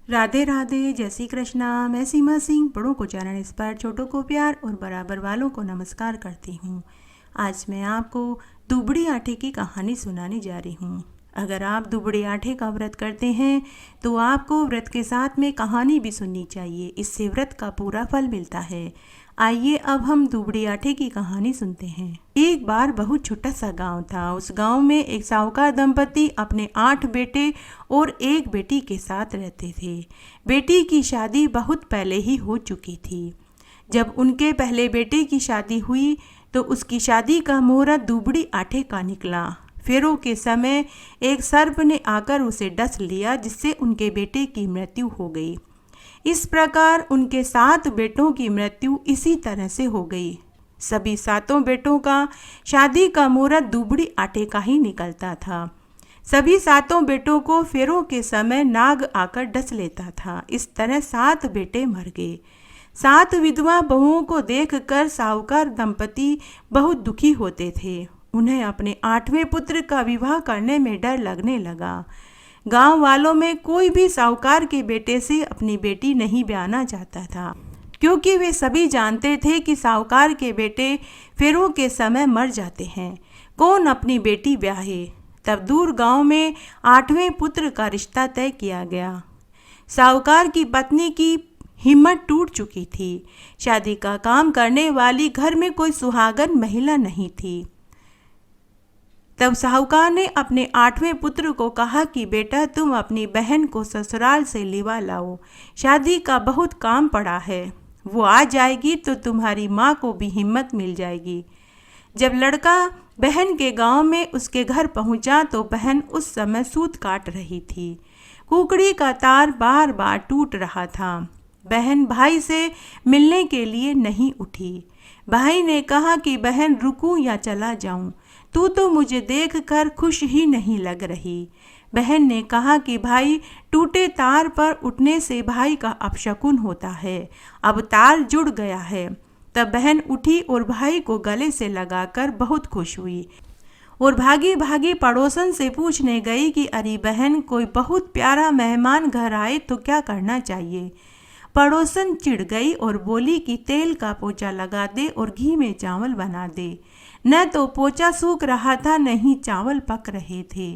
राधे राधे, जय श्री कृष्णा। मैं सीमा सिंह बड़ों को चरण स्पर्श, छोटों को प्यार और बराबर वालों को नमस्कार करती हूँ। आज मैं आपको दुबड़ी आटे की कहानी सुनाने जा रही हूँ। अगर आप दुबड़े आटे का व्रत करते हैं तो आपको व्रत के साथ में कहानी भी सुननी चाहिए। इससे व्रत का पूरा फल मिलता है। आइए अब हम दुबड़े आटे की कहानी सुनते हैं। एक बार बहुत छोटा सा गांव था। उस गांव में एक साहूकार दंपति अपने 8 बेटे और एक बेटी के साथ रहते थे। बेटी की शादी बहुत पहले ही हो चुकी थी। जब उनके पहले बेटे की शादी हुई तो उसकी शादी का मुहूर्त दुबड़ी आटे का निकला। फेरों के समय एक सर्प ने आकर उसे डस लिया, जिससे उनके बेटे की मृत्यु हो गई। इस प्रकार उनके 7 बेटों की मृत्यु इसी तरह से हो गई। सभी 7 बेटों का शादी का मुहूर्त दुबड़ी आटे का ही निकलता था। सभी 7 बेटों को फेरों के समय नाग आकर डस लेता था। इस तरह 7 बेटे मर गए। 7 विधवा बहुओं को देखकर साहूकार दंपति बहुत दुखी होते थे। उन्हें अपने 8वें पुत्र का विवाह करने में डर लगने लगा। गांव वालों में कोई भी साहूकार के बेटे से अपनी बेटी नहीं ब्याहना चाहता था, क्योंकि वे सभी जानते थे कि साहूकार के बेटे फेरों के समय मर जाते हैं। कौन अपनी बेटी ब्याहे? तब दूर गांव में 8वें पुत्र का रिश्ता तय किया गया। साहूकार की पत्नी की हिम्मत टूट चुकी थी। शादी का काम करने वाली घर में कोई सुहागन महिला नहीं थी। तब साहूकार ने अपने 8वें पुत्र को कहा कि बेटा, तुम अपनी बहन को ससुराल से लिवा लाओ। शादी का बहुत काम पड़ा है। वो आ जाएगी तो तुम्हारी माँ को भी हिम्मत मिल जाएगी। जब लड़का बहन के गांव में उसके घर पहुंचा तो बहन उस समय सूत काट रही थी। कुकड़ी का तार बार बार टूट रहा था। बहन भाई से मिलने के लिए नहीं उठी। भाई ने कहा कि बहन, रुकूं या चला जाऊं? तू तो मुझे देखकर खुश ही नहीं लग रही। बहन ने कहा कि भाई, टूटे तार पर उठने से भाई का अपशकुन होता है। अब तार जुड़ गया है। तब बहन उठी और भाई को गले से लगाकर बहुत खुश हुई और भागी भागी पड़ोसन से पूछने गई कि अरे बहन, कोई बहुत प्यारा मेहमान घर आए तो क्या करना चाहिए? पड़ोसन चिढ़ गई और बोली कि तेल का पोचा लगा दे और घी में चावल बना दे। न तो पोचा सूख रहा था, न ही चावल पक रहे थे।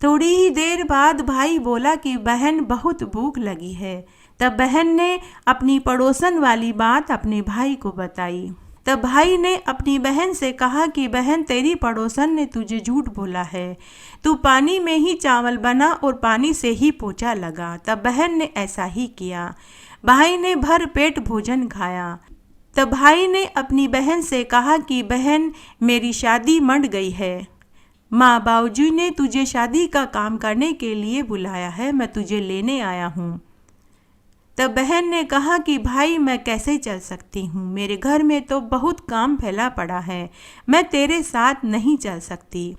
थोड़ी ही देर बाद भाई बोला कि बहन, बहुत भूख लगी है। तब बहन ने अपनी पड़ोसन वाली बात अपने भाई को बताई। तब भाई ने अपनी बहन से कहा कि बहन, तेरी पड़ोसन ने तुझे झूठ बोला है। तू पानी में ही चावल बना और पानी से ही पोछा लगा। तब बहन ने ऐसा ही किया। भाई ने भर पेट भोजन खाया। तब भाई ने अपनी बहन से कहा कि बहन, मेरी शादी मंड गई है। माँ बाबूजी ने तुझे शादी का काम करने के लिए बुलाया है। मैं तुझे लेने आया हूँ। तब बहन ने कहा कि भाई, मैं कैसे चल सकती हूँ? मेरे घर में तो बहुत काम फैला पड़ा है। मैं तेरे साथ नहीं चल सकती।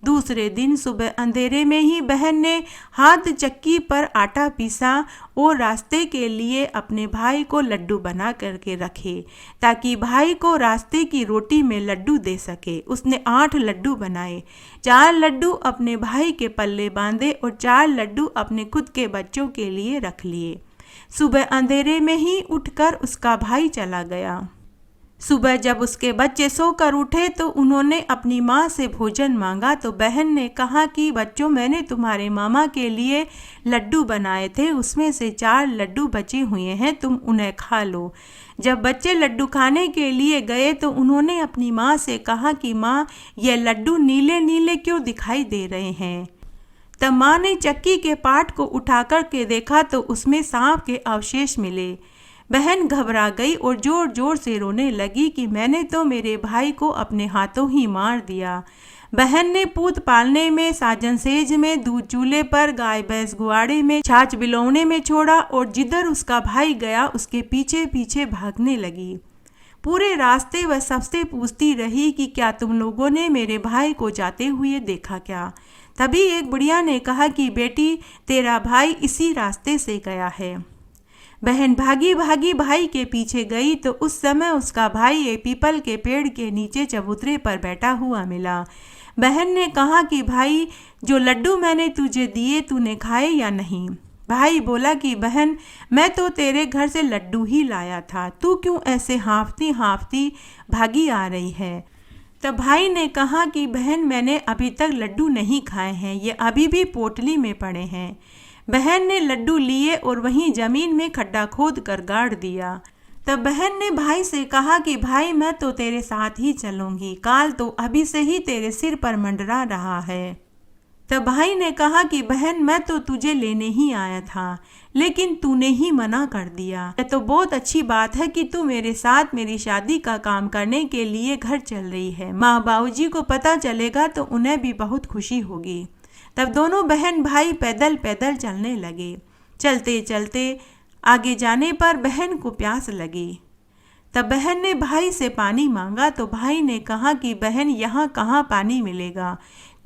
दूसरे दिन सुबह अंधेरे में ही बहन ने हाथ चक्की पर आटा पीसा और रास्ते के लिए अपने भाई को लड्डू बना करके रखे, ताकि भाई को रास्ते की रोटी में लड्डू दे सके। उसने 8 लड्डू बनाए। 4 लड्डू अपने भाई के पल्ले बांधे और 4 लड्डू अपने खुद के बच्चों के लिए रख लिए। सुबह अंधेरे में ही उठकर उसका भाई चला गया। सुबह जब उसके बच्चे सोकर उठे तो उन्होंने अपनी माँ से भोजन मांगा। तो बहन ने कहा कि बच्चों, मैंने तुम्हारे मामा के लिए लड्डू बनाए थे, उसमें से 4 लड्डू बचे हुए हैं, तुम उन्हें खा लो। जब बच्चे लड्डू खाने के लिए गए तो उन्होंने अपनी माँ से कहा कि माँ, ये लड्डू नीले नीले क्यों दिखाई दे रहे हैं? तब माँ ने चक्की के पाट को उठा कर के देखा तो उसमें सांप के अवशेष मिले। बहन घबरा गई और जोर जोर से रोने लगी कि मैंने तो मेरे भाई को अपने हाथों ही मार दिया। बहन ने पूत पालने में, साजन सेज में, दूध चूल्हे पर, गाय भैंस गुआड़े में, छाछ बिलौने में छोड़ा और जिधर उसका भाई गया उसके पीछे पीछे भागने लगी। पूरे रास्ते वह सबसे पूछती रही कि क्या तुम लोगों ने मेरे भाई को जाते हुए देखा क्या? तभी एक बुढ़िया ने कहा कि बेटी, तेरा भाई इसी रास्ते से गया है। बहन भागी भागी भाई के पीछे गई तो उस समय उसका भाई एक पीपल के पेड़ के नीचे चबूतरे पर बैठा हुआ मिला। बहन ने कहा कि भाई, जो लड्डू मैंने तुझे दिए तूने खाए या नहीं? भाई बोला कि बहन, मैं तो तेरे घर से लड्डू ही लाया था, तू क्यों ऐसे हाँफती हाँफती भागी आ रही है। तब भाई ने कहा कि बहन, मैंने अभी तक लड्डू नहीं खाए हैं, ये अभी भी पोटली में पड़े हैं। बहन ने लड्डू लिए और वहीं जमीन में खड्डा खोद कर गाड़ दिया। तब बहन ने भाई से कहा कि भाई, मैं तो तेरे साथ ही चलूंगी, काल तो अभी से ही तेरे सिर पर मंडरा रहा है। तब भाई ने कहा कि बहन, मैं तो तुझे लेने ही आया था, लेकिन तूने ही मना कर दिया। यह तो बहुत अच्छी बात है कि तू मेरे साथ मेरी शादी का काम करने के लिए घर चल रही है। माँ बाबूजी को पता चलेगा तो उन्हें भी बहुत खुशी होगी। तब दोनों बहन भाई पैदल पैदल चलने लगे। चलते चलते आगे जाने पर बहन को प्यास लगी। तब बहन ने भाई से पानी मांगा तो भाई ने कहा कि बहन, यहाँ कहाँ पानी मिलेगा,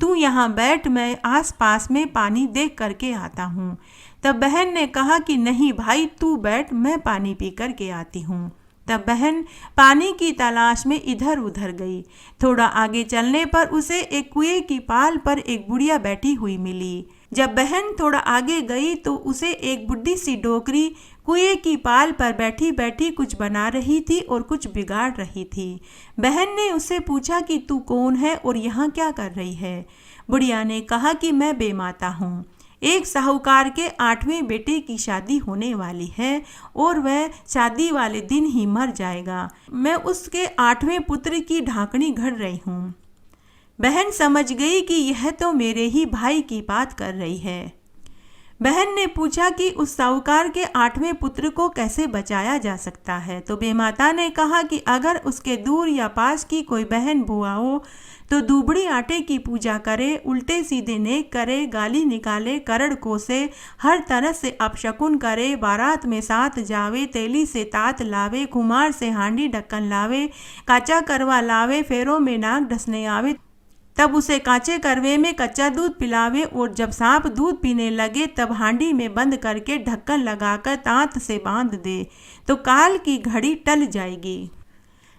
तू यहाँ बैठ, मैं आसपास में पानी देख करके आता हूँ। तब बहन ने कहा कि नहीं भाई, तू बैठ, मैं पानी पी कर के आती हूँ। तब बहन पानी की तलाश में इधर उधर गई। थोड़ा आगे चलने पर उसे एक कुएं की पाल पर एक बुढ़िया बैठी हुई मिली। जब बहन थोड़ा आगे गई तो उसे एक बुढ़ी सी डोकरी कुएं की पाल पर बैठी बैठी कुछ बना रही थी और कुछ बिगाड़ रही थी। बहन ने उससे पूछा कि तू कौन है और यहाँ क्या कर रही है। बुढ़िया ने कहा कि मैं बेमाता हूँ, एक साहूकार के 8वें बेटे की शादी होने वाली है और वह शादी वाले दिन ही मर जाएगा। मैं उसके 8वें पुत्र की ढांकनी घड़ रही हूँ। बहन समझ गई कि यह तो मेरे ही भाई की बात कर रही है। बहन ने पूछा कि उस साहूकार के 8वें पुत्र को कैसे बचाया जा सकता है। तो बेमाता ने कहा कि अगर उसके दूर या पास की कोई बहन बुआ हो तो दुबड़ी आटे की पूजा करे, उल्टे सीधे नेक करे, गाली निकाले, करड़ कोसे, हर तरह से अपशकुन करे, बारात में साथ जावे, तेली से तात लावे, कुमार से हांडी ढक्कन लावे, काचा करवा लावे, फेरों में नाक डसने आवे, तब उसे काचे करवे में कच्चा दूध पिलावे और जब सांप दूध पीने लगे तब हांडी में बंद करके ढक्कन लगाकर तांत से बांध दे तो काल की घड़ी टल जाएगी।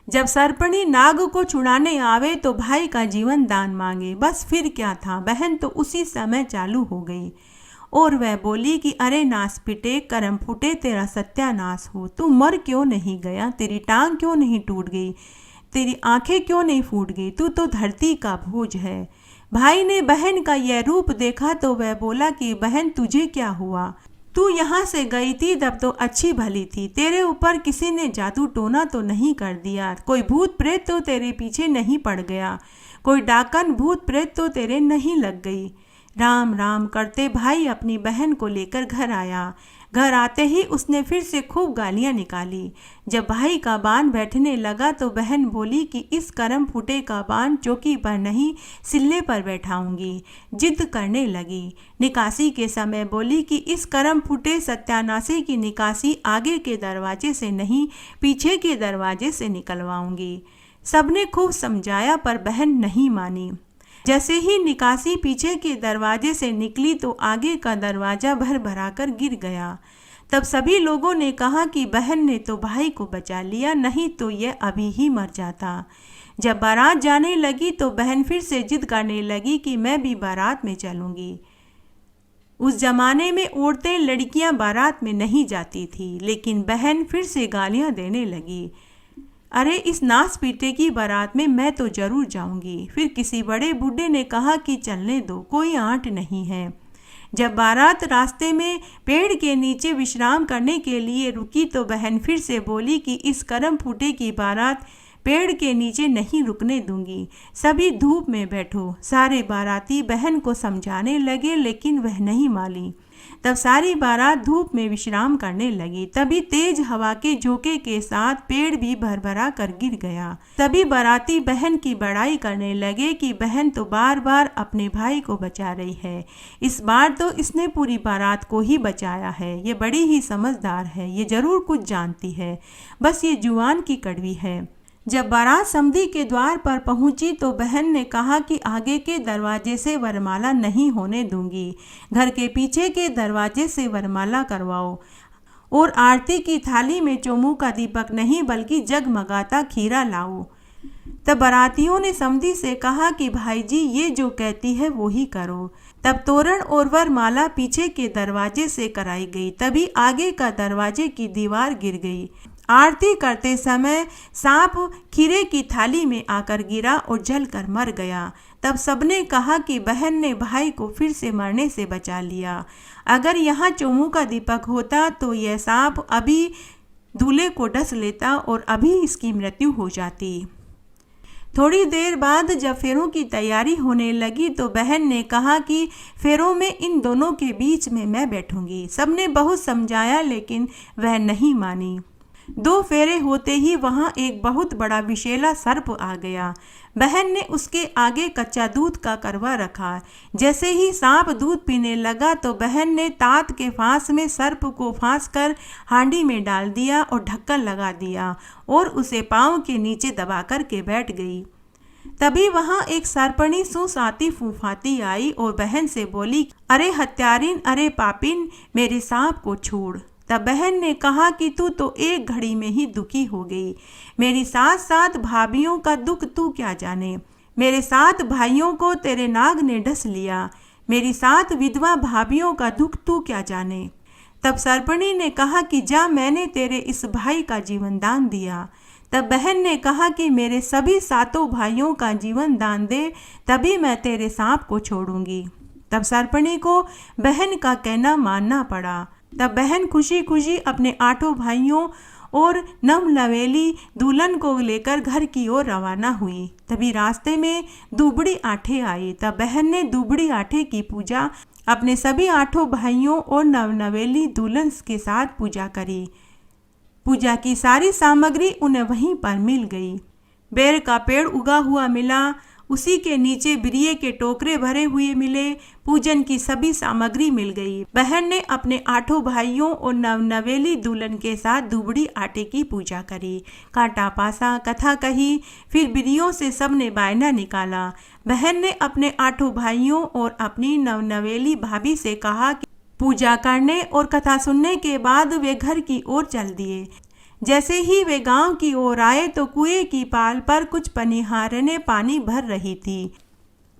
जब सर्पणी नाग को छुड़ाने आवे तो भाई का जीवन दान मांगे। बस फिर क्या था, बहन तो उसी समय चालू हो गई और वह बोली कि अरे नास पिटे, करम फूटे, तेरा सत्यानाश हो, तू मर क्यों नहीं गया, तेरी टांग क्यों नहीं टूट गई, तेरी आंखें क्यों नहीं फूट गई, तू तो धरती का भोज है। भाई ने बहन का यह रूप देखा तो वह बोला कि बहन, तुझे क्या हुआ, तू यहाँ से गई थी तब तो अच्छी भली थी, तेरे ऊपर किसी ने जादू टोना तो नहीं कर दिया, कोई भूत प्रेत तो तेरे पीछे नहीं पड़ गया, कोई डाकन भूत प्रेत तो तेरे नहीं लग गई। राम राम करते भाई अपनी बहन को लेकर घर आया। घर आते ही उसने फिर से खूब गालियां निकाली। जब भाई का बाण बैठने लगा तो बहन बोली कि इस करम फूटे का बाण चौकी पर नहीं सिल्ले पर बैठाऊंगी। जिद करने लगी। निकासी के समय बोली कि इस करम फूटे सत्यानाशी की निकासी आगे के दरवाजे से नहीं पीछे के दरवाजे से निकलवाऊंगी। सबने खूब समझाया पर बहन नहीं मानी। जैसे ही निकासी पीछे के दरवाजे से निकली तो आगे का दरवाजा भर भरा कर गिर गया। तब सभी लोगों ने कहा कि बहन ने तो भाई को बचा लिया, नहीं तो यह अभी ही मर जाता। जब बारात जाने लगी तो बहन फिर से जिद करने लगी कि मैं भी बारात में चलूंगी। उस जमाने में औरतें लड़कियां बारात में नहीं जाती थी, लेकिन बहन फिर से गालियां देने लगी। अरे इस नास पीटे की बारात में मैं तो जरूर जाऊंगी। फिर किसी बड़े बूढ़े ने कहा कि चलने दो, कोई आंट नहीं है। जब बारात रास्ते में पेड़ के नीचे विश्राम करने के लिए रुकी तो बहन फिर से बोली कि इस करम फूटे की बारात पेड़ के नीचे नहीं रुकने दूंगी, सभी धूप में बैठो। सारे बाराती बहन को समझाने लगे लेकिन वह नहीं मानी। तब सारी बारात धूप में विश्राम करने लगी। तभी तेज हवा के झोंके के साथ पेड़ भी भरभरा कर गिर गया। तभी बाराती बहन की बड़ाई करने लगे कि बहन तो बार बार अपने भाई को बचा रही है, इस बार तो इसने पूरी बारात को ही बचाया है। ये बड़ी ही समझदार है, ये जरूर कुछ जानती है, बस ये जुआन की कड़वी है। जब बारात समधी के द्वार पर पहुंची तो बहन ने कहा कि आगे के दरवाजे से वरमाला नहीं होने दूंगी, घर के पीछे के दरवाजे से वरमाला करवाओ और आरती की थाली में चौमुख का दीपक नहीं बल्कि जगमगाता खीरा लाओ। तब बारातियों ने समधी से कहा कि भाई जी ये जो कहती है वो ही करो। तब तोरण और वरमाला पीछे के दरवाजे से कराई गई। तभी आगे का दरवाजे की दीवार गिर गई। आरती करते समय सांप खीरे की थाली में आकर गिरा और जलकर मर गया। तब सबने कहा कि बहन ने भाई को फिर से मरने से बचा लिया। अगर यहाँ चोमू का दीपक होता तो यह सांप अभी दूल्हे को डस लेता और अभी इसकी मृत्यु हो जाती। थोड़ी देर बाद जब फेरों की तैयारी होने लगी तो बहन ने कहा कि फेरों में इन दोनों के बीच में मैं बैठूंगी। सबने बहुत समझाया लेकिन वह नहीं मानी। 2 फेरे होते ही वहां एक बहुत बड़ा विषैला सर्प आ गया। बहन ने उसके आगे कच्चा दूध का करवा रखा। जैसे ही सांप दूध पीने लगा तो बहन ने तात के फांस में सर्प को फांस कर हांडी में डाल दिया और ढक्कन लगा दिया और उसे पांव के नीचे दबा कर के बैठ गई। तभी वहां एक सर्पणी सुसाती फूफाती आई और बहन से बोली, अरे हत्यारिन, अरे पापिन, मेरे सांप को छोड़। तब बहन ने कहा कि तू तो एक घड़ी में ही दुखी हो गई। मेरी 7 भाभीियों का दुख तू क्या जाने। मेरे 7 भाइयों को तेरे नाग ने डस लिया। मेरी 7 विधवा भाभीियों का दुख तू क्या जाने। तब सर्पणी ने कहा कि जा, मैंने तेरे इस भाई का जीवन दान दिया। तब बहन ने कहा कि मेरे सभी 7 भाइयों का जीवन दान दे, तभी मैं तेरे सांप को छोड़ूंगी। तब सर्पणी को बहन का कहना मानना पड़ा। तब बहन खुशी खुशी अपने 8 भाइयों और नवनवेली दुल्हन को लेकर घर की ओर रवाना हुई। तभी रास्ते में दुबड़ी आठे आई। तब बहन ने दुबड़ी आठे की पूजा अपने सभी 8 भाइयों और नवनवेली दुल्हन के साथ पूजा करी। पूजा की सारी सामग्री उन्हें वहीं पर मिल गई। बेर का पेड़ उगा हुआ मिला, उसी के नीचे बिरिये के टोकरे भरे हुए मिले। पूजन की सभी सामग्री मिल गई। बहन ने अपने 8 भाइयों और नवनवेली दुल्हन के साथ दुबड़ी आटे की पूजा करी, काटा पासा, कथा कही, फिर बिरियों से सबने बायना निकाला। बहन ने अपने 8 भाइयों और अपनी नवनवेली भाभी से कहा कि पूजा करने और कथा सुनने के बाद वे घर की ओर चल दिए। जैसे ही वे गांव की ओर आए तो कुएं की पाल पर कुछ पनिहारनें पानी भर रही थी।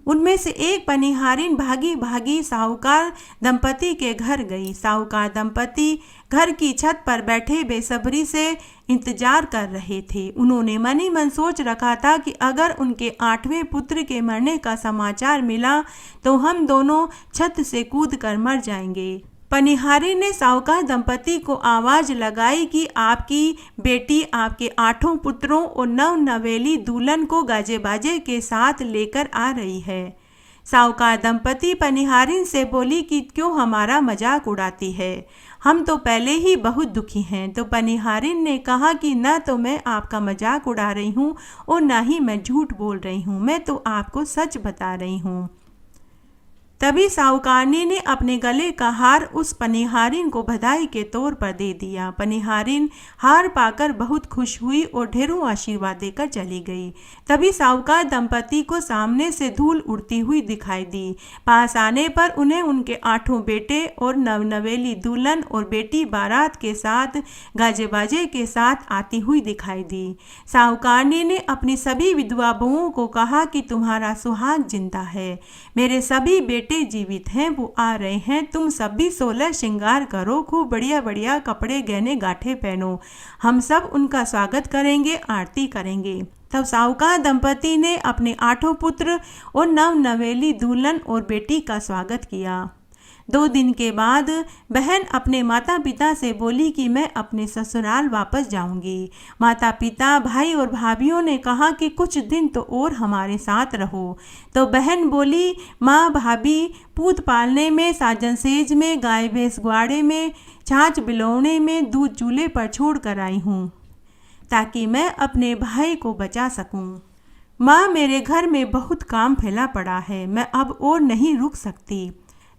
उनमें से एक पनिहारिन भागी भागी साहूकार दंपति के घर गई। साहूकार दंपति घर की छत पर बैठे बेसब्री से इंतजार कर रहे थे। उन्होंने मन ही मन सोच रखा था कि अगर उनके 8वें पुत्र के मरने का समाचार मिला तो हम दोनों छत से कूद कर मर जाएंगे। पनिहारी ने साहूकार दंपति को आवाज लगाई कि आपकी बेटी आपके 8 पुत्रों और नवनवेली दुल्हन को गाजे बाजे के साथ लेकर आ रही है। साहूकार दंपति पनिहारिन से बोली कि क्यों हमारा मजाक उड़ाती है, हम तो पहले ही बहुत दुखी हैं। तो पनिहारिन ने कहा कि न तो मैं आपका मजाक उड़ा रही हूँ और न ही मैं झूठ बोल रही हूँ, मैं तो आपको सच बता रही हूँ। तभी साहूकारनी ने अपने गले का हार उस पनिहारिन को बधाई के तौर पर दे दिया। पनिहारिन हार पाकर बहुत खुश हुई और ढेरों आशीर्वाद देकर चली गई। तभी साहूकार दंपति को सामने से धूल उड़ती हुई दिखाई दी। पास आने पर उन्हें उनके 8 बेटे और नवनवेली दुल्हन और बेटी बारात के साथ गाजे बाजे के साथ आती हुई दिखाई दी। साहूकारनी ने अपनी सभी विधवा बहुओं को कहा कि तुम्हारा सुहाग जिंदा है, मेरे सभी बेटे जीवित हैं, वो आ रहे हैं। तुम सब भी 16 श्रृंगार करो, खूब बढ़िया बढ़िया कपड़े गहने गाठे पहनो, हम सब उनका स्वागत करेंगे, आरती करेंगे। तब साहूकार दंपति ने अपने 8 पुत्र और नवनवेली दुल्हन और बेटी का स्वागत किया। 2 दिन के बाद बहन अपने माता पिता से बोली कि मैं अपने ससुराल वापस जाऊंगी। माता पिता, भाई और भाभीियों ने कहा कि कुछ दिन तो और हमारे साथ रहो। तो बहन बोली, माँ भाभी, पूत पालने में, साजन सेज में, गाय भैंस ग्वाड़े में, छाछ बिलौने में, दूध चूल्हे पर छोड़ कर आई हूँ ताकि मैं अपने भाई को बचा सकूं। माँ, मेरे घर में बहुत काम फैला पड़ा है, मैं अब और नहीं रुक सकती।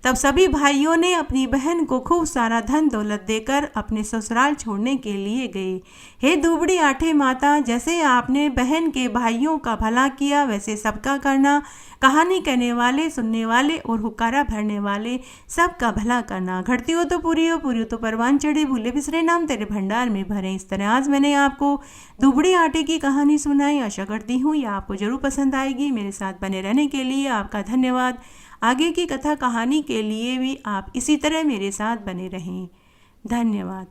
तब सभी भाइयों ने अपनी बहन को खूब सारा धन दौलत देकर अपने ससुराल छोड़ने के लिए गए। हे दुबड़ी आठे माता, जैसे आपने बहन के भाइयों का भला किया वैसे सबका करना। कहानी कहने वाले, सुनने वाले और हुक्कारा भरने वाले सबका भला करना। घटती हो तो पूरी हो तो परवान चढ़े, भूले बिसरे नाम तेरे भंडार में भरे। इस तरह आज मैंने आपको दुबड़ी आटे की कहानी सुनाई। आशा करती हूँ ये आपको जरूर पसंद आएगी। मेरे साथ बने रहने के लिए आपका धन्यवाद। आगे की कथा कहानी के लिए भी आप इसी तरह मेरे साथ बने रहें। धन्यवाद।